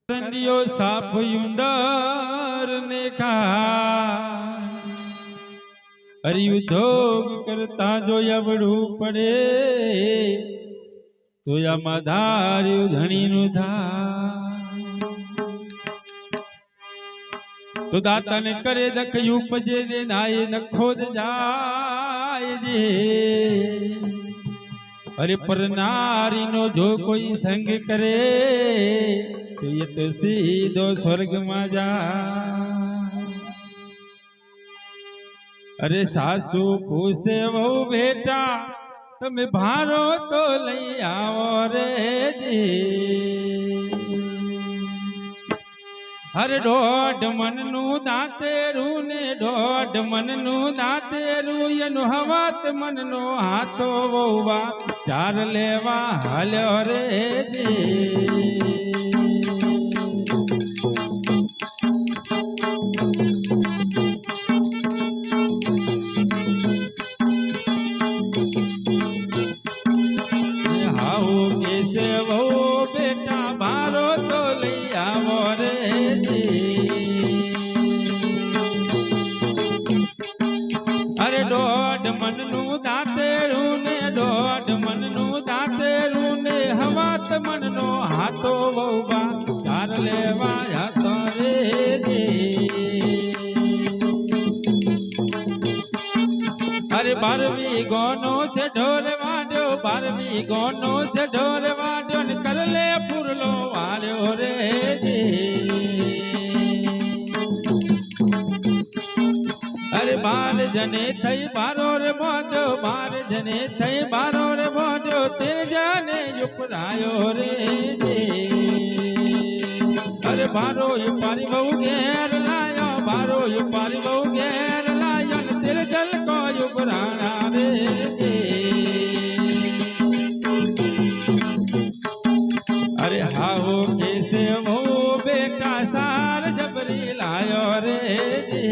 રંડિયો સાપ ઉંદર ને ખા હરિયુદ્ધોગ કરતા જો અવડું પડે તો આમાં ધાર્યું ધણીનું ધા તો દાતાને કરે દખયું પજે ને નાય નખોદ જાય જે અરે પર નારીનો જો કોઈ સંગ કરે તો ये तो सीधो स्वर्ग में जा। अरे सासू पूछे वो बेटा तमे भारो तो लई आओ रे जी। हर डोड मन नु दातेरू ने डोड मन नु दातेरू यनु हवात मन नो हाथो वोवा चार लेवा हाल्यो रे जी। डोड मन नु दातेरू ने डोड मन नु दातेरू ने हवात मन नो हाथो वोबा चार लेवा हाथो रे जी। अरे 12वीं गोनो से ढोल वाड्यो 12वीं गोनो से ढोल वाड्यो ने कर ले पुरलो वाड्यो रे जी। अरे 12 जने थई बारो रे मोजो 12 जने थई बारो रे मोजो 13 जने उपरायो रे जी। अरे बारो ये पारी बहु घेर लायो बारो ये पारी बहु घेर लायो 13 जल को उपराना रे जी। अरे हाओ कैसे वो बेटा सार जबरी लायो रे जी।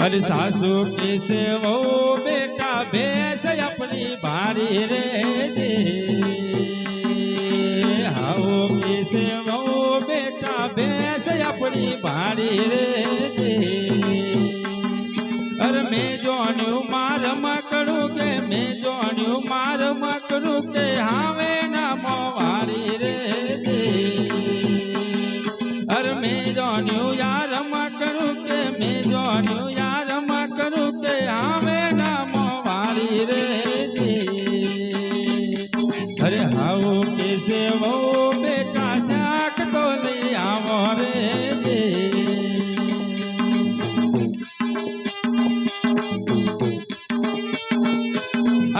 अरे सासू कैसे वो बेटा भैंस अपनी बारी रे दे। हाओ कैसे वो बेटा भैंस अपनी बारी रे दे। अरे मैं जोन्यू मार मकड़ू के मैं जोन्यू मार मकड़ू के हावे ना मोवारी रे दे। अरे मैं जोन्यू यार मकड़ू के मैं जोन्यू अरे हाओ कैसे वो बेटा जाक तो नहीं आवो रे जी।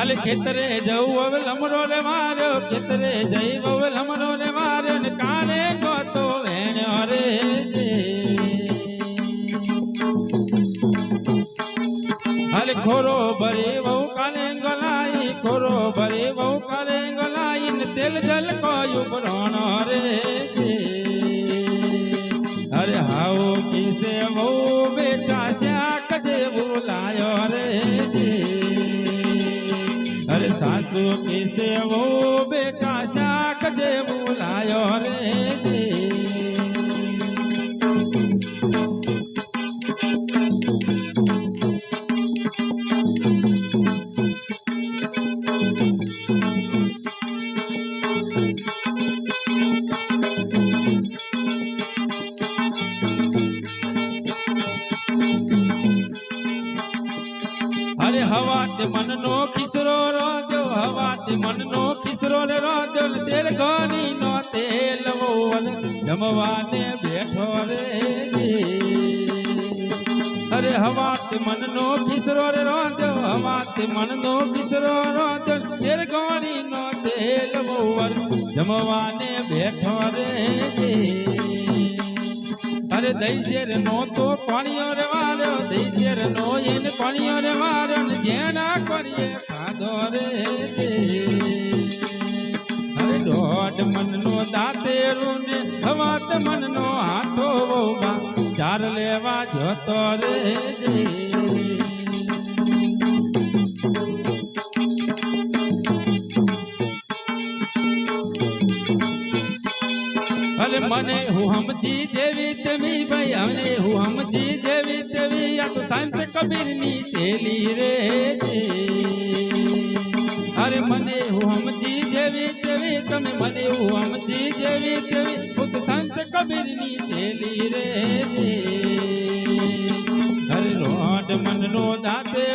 अल खेतरे जाऊ अब लमरो रे मारो खेतरे जाई वो लमरो रे मारो ने काने को तो वेण्यो रे जी। अल खोरो भरे वो काने गलाई खोरो भरे वो काने तेल जल को उपराणो रे जी। अरे हाओ किसे वो बेटा शाक जे बुलायो रे जी। अरे सासू किसे वो बेटा शाक जे बुलायो रे जी। अरे हवात मन नो किसरो रो दो हवात मन नो किसरो रो दो तेल गोनी नो तेल वोल जमवाने बैठो रे जी। अरे हवात मन नो किसरो रो दो हवात मन नो किसरो रो दो तेल गोनी नो तेल वोल जमवाने बैठो रे जी। अरे दई शेर नो तो पानियो रे मारो दई शेर नो इन पानियो रे मारो जेना करिए खादो रे जी। अरे डोड मन नो दातेरू ने हवात मन नो हाथो वोबा चार लेवा जोतो रे जी। મને હું સમજી જેવી તેવી ભાઈ મને હું સમજી જેવી તેવી આ તો સંત કબીરની થેલી રે અરે મને હું સમજી જેવી તેવી તમે મને હું સમજી જેવી તેવી હું તો સંત કબીરની થેલી રે અરે રોડ મનનો દાતે